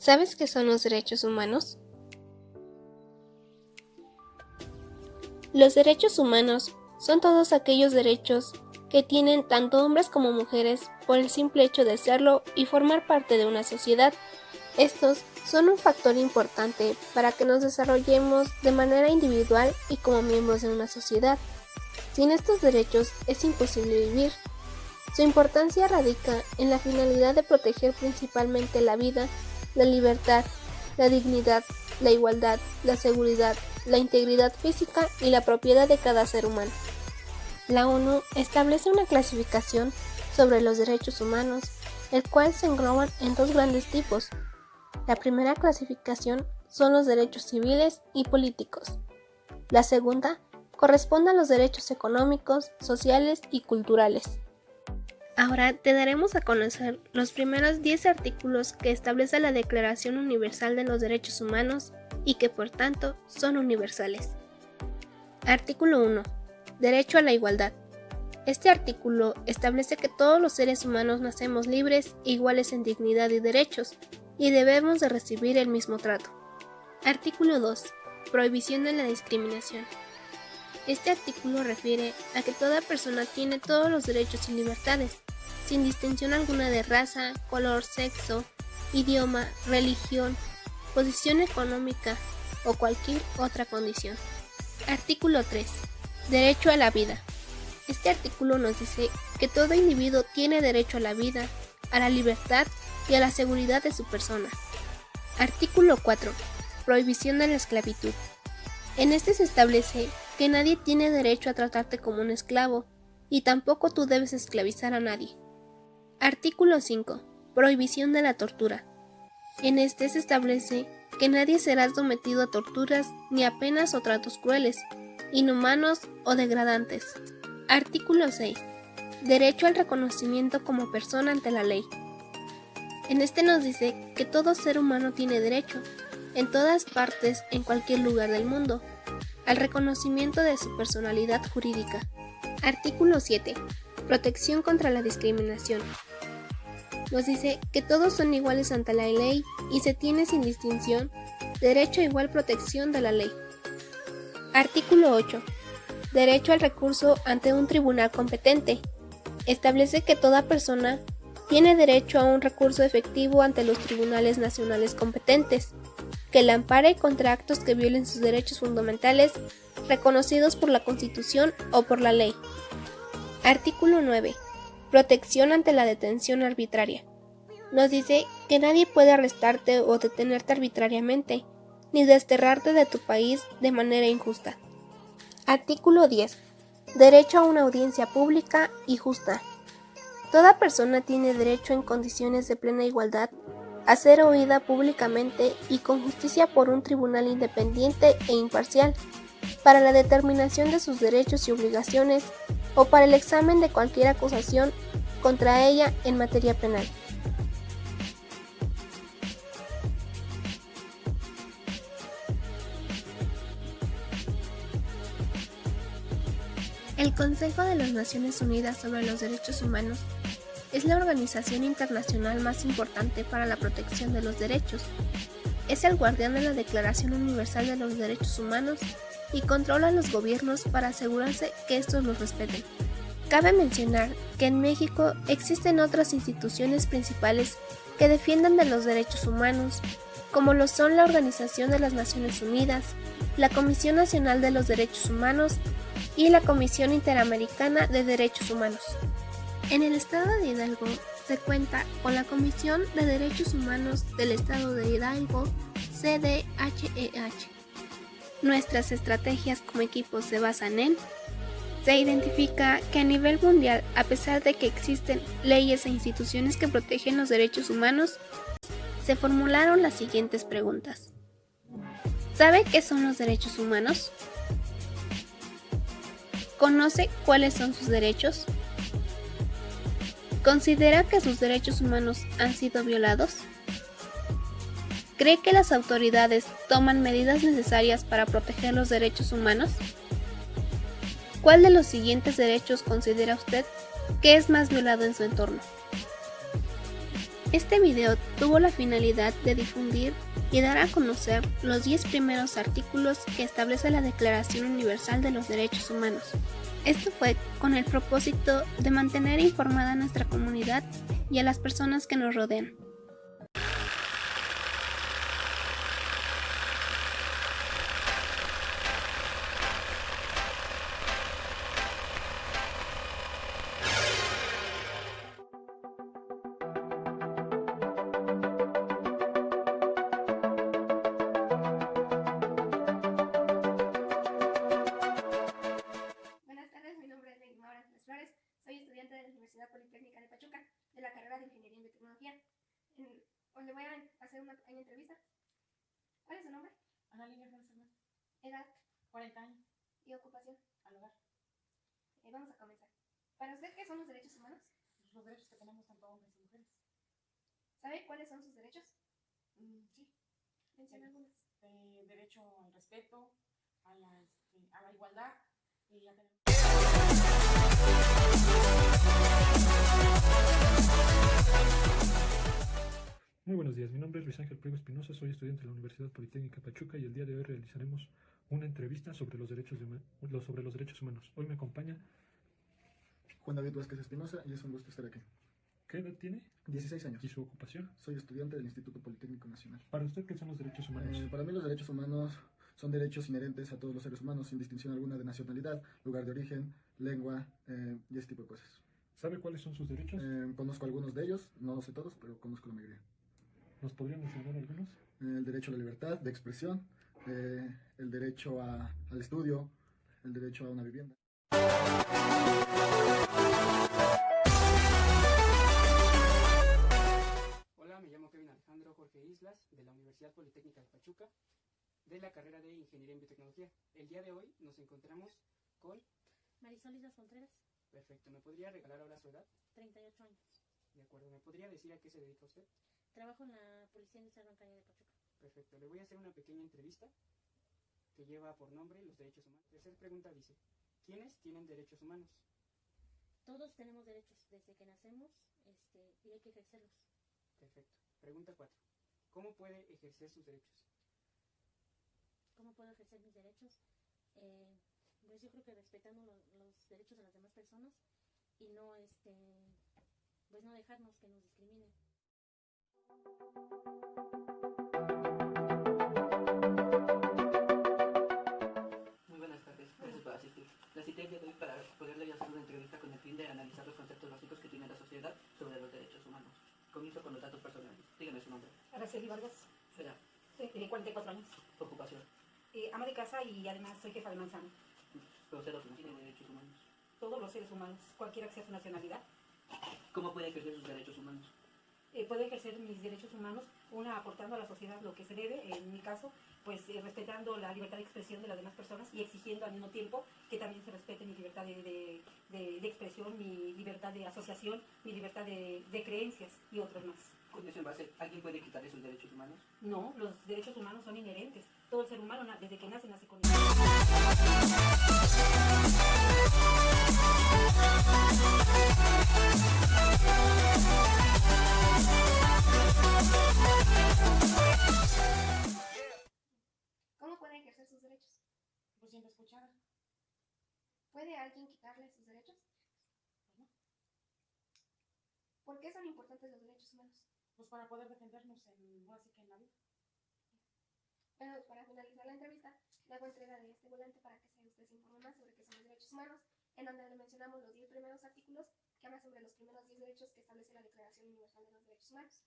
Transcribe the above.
¿Sabes qué son los derechos humanos? Los derechos humanos son todos aquellos derechos que tienen tanto hombres como mujeres por el simple hecho de serlo y formar parte de una sociedad. Estos son un factor importante para que nos desarrollemos de manera individual y como miembros de una sociedad. Sin estos derechos es imposible vivir. Su importancia radica en la finalidad de proteger principalmente la vida, la libertad, la dignidad, la igualdad, la seguridad, la integridad física y la propiedad de cada ser humano. La ONU establece una clasificación sobre los derechos humanos, el cual se engloban en dos grandes tipos. La primera clasificación son los derechos civiles y políticos. La segunda corresponde a los derechos económicos, sociales y culturales. Ahora te daremos a conocer los primeros 10 artículos que establece la Declaración Universal de los Derechos Humanos y que por tanto son universales. Artículo 1. Derecho a la igualdad. Este artículo establece que todos los seres humanos nacemos libres, iguales en dignidad y derechos, y debemos de recibir el mismo trato. Artículo 2. Prohibición de la discriminación. Este artículo refiere a que toda persona tiene todos los derechos y libertades, sin distinción alguna de raza, color, sexo, idioma, religión, posición económica o cualquier otra condición. Artículo 3. Derecho a la vida. Este artículo nos dice que todo individuo tiene derecho a la vida, a la libertad y a la seguridad de su persona. Artículo 4. Prohibición de la esclavitud. En este se establece que nadie tiene derecho a tratarte como un esclavo, y tampoco tú debes esclavizar a nadie. Artículo 5. Prohibición de la tortura. En este se establece que nadie será sometido a torturas ni a penas o tratos crueles, inhumanos o degradantes. Artículo 6. Derecho al reconocimiento como persona ante la ley. En este nos dice que todo ser humano tiene derecho, en todas partes, en cualquier lugar del mundo, al reconocimiento de su personalidad jurídica. Artículo 7. Protección contra la discriminación. Nos dice que todos son iguales ante la ley y se tiene sin distinción derecho a igual protección de la ley. Artículo 8. Derecho al recurso ante un tribunal competente. Establece que toda persona tiene derecho a un recurso efectivo ante los tribunales nacionales competentes, que la ampare contra actos que violen sus derechos fundamentales reconocidos por la Constitución o por la ley. Artículo 9. Protección ante la detención arbitraria. Nos dice que nadie puede arrestarte o detenerte arbitrariamente, ni desterrarte de tu país de manera injusta. Artículo 10. Derecho a una audiencia pública y justa. Toda persona tiene derecho en condiciones de plena igualdad a ser oída públicamente y con justicia por un tribunal independiente e imparcial, para la determinación de sus derechos y obligaciones o para el examen de cualquier acusación contra ella en materia penal. El Consejo de las Naciones Unidas sobre los Derechos Humanos es la organización internacional más importante para la protección de los derechos. Es el guardián de la Declaración Universal de los Derechos Humanos y controla a los gobiernos para asegurarse que estos los respeten. Cabe mencionar que en México existen otras instituciones principales que defienden de los derechos humanos, como lo son la Organización de las Naciones Unidas, la Comisión Nacional de los Derechos Humanos y la Comisión Interamericana de Derechos Humanos. En el estado de Hidalgo se cuenta con la Comisión de Derechos Humanos del Estado de Hidalgo, CDHEH. Nuestras estrategias como equipo se basan en: se identifica que a nivel mundial, a pesar de que existen leyes e instituciones que protegen los derechos humanos, se formularon las siguientes preguntas. ¿Sabe qué son los derechos humanos? ¿Conoce cuáles son sus derechos? ¿Considera que sus derechos humanos han sido violados? ¿Cree que las autoridades toman medidas necesarias para proteger los derechos humanos? ¿Cuál de los siguientes derechos considera usted que es más violado en su entorno? Este video tuvo la finalidad de difundir y dar a conocer los 10 primeros artículos que establece la Declaración Universal de los Derechos Humanos. Esto fue con el propósito de mantener informada a nuestra comunidad y a las personas que nos rodean. Soy estudiante de la Universidad Politécnica de Pachuca, de la carrera de Ingeniería en Biotecnología. Hoy le voy a hacer una pequeña entrevista. ¿Cuál es su nombre? Ana Lilia Flores Hernández. Edad. 40 años. ¿Y ocupación? Al hogar. Vamos a comenzar. ¿Para usted qué son los derechos humanos? Los derechos que tenemos tanto hombres y mujeres. ¿Sabe cuáles son sus derechos? Sí. Menciona algunos. Derecho al respeto, a la igualdad y a tener... Muy buenos días, mi nombre es Luis Ángel Priego Espinosa, soy estudiante de la Universidad Politécnica Pachuca y el día de hoy realizaremos una entrevista sobre los derechos humanos. Hoy me acompaña Juan David Vázquez Espinosa y es un gusto estar aquí. ¿Qué edad tiene? 16 años. ¿Y su ocupación? Soy estudiante del Instituto Politécnico Nacional. ¿Para usted qué son los derechos humanos? Para mí los derechos humanos son derechos inherentes a todos los seres humanos sin distinción alguna de nacionalidad, lugar de origen, lengua y ese tipo de cosas. ¿Sabe cuáles son sus derechos? Conozco algunos de ellos, no los sé todos, pero conozco la mayoría. ¿Nos podrían mencionar algunos? El derecho a la libertad de expresión, el derecho al estudio, el derecho a una vivienda. Hola, me llamo Kevin Alejandro Jorge Islas, de la Universidad Politécnica de Pachuca, de la carrera de Ingeniería en Biotecnología. El día de hoy nos encontramos con... Marisol Islas Contreras. Perfecto, ¿me podría regalar ahora su edad? 38 años. De acuerdo, ¿me podría decir a qué se dedica usted? Trabajo en la Policía Industrial Bancaria de Pachuca. Perfecto, le voy a hacer una pequeña entrevista que lleva por nombre los derechos humanos. La tercera pregunta dice, ¿quiénes tienen derechos humanos? Todos tenemos derechos desde que nacemos y hay que ejercerlos. Perfecto. Pregunta 4. ¿Cómo puede ejercer sus derechos? ¿Cómo puedo ejercer mis derechos? Pues yo creo que respetando los derechos de las demás personas y no, pues no dejarnos que nos discriminen. Muy buenas tardes, gracias por asistir. La cité el día de hoy para poderle hacer una entrevista con el fin de analizar los conceptos básicos que tiene la sociedad sobre los derechos humanos. Comienzo con los datos personales. Dígame su nombre. Araceli Vargas, Edad. 44 años. Ocupación. Ama de casa y además soy jefa de manzana. Procedos no tiene derechos humanos. Todos los seres humanos, cualquiera que sea su nacionalidad, ¿Cómo puede ejercer sus derechos humanos? puede ejercer mis derechos humanos, una aportando a la sociedad lo que se debe, en mi caso, pues respetando la libertad de expresión de las demás personas y exigiendo al mismo tiempo que también se respete mi libertad de expresión, mi libertad de asociación, mi libertad de creencias y otros más. Con eso en base, ¿alguien puede quitarle sus derechos humanos? No, los derechos humanos son inherentes. Todo el ser humano desde que nace con ellos. ¿Cómo puede ejercer sus derechos? Pues siempre escuchada. ¿Puede alguien quitarle sus derechos? Pues no. ¿Por qué son importantes los derechos humanos? Pues para poder defendernos así que en la vida. Bueno, para finalizar la entrevista, le hago entrega de este volante para que usted se informe más sobre qué son los derechos humanos, en donde le mencionamos los 10 primeros artículos que hablan sobre los primeros 10 derechos que establece la Declaración Universal de los Derechos Humanos.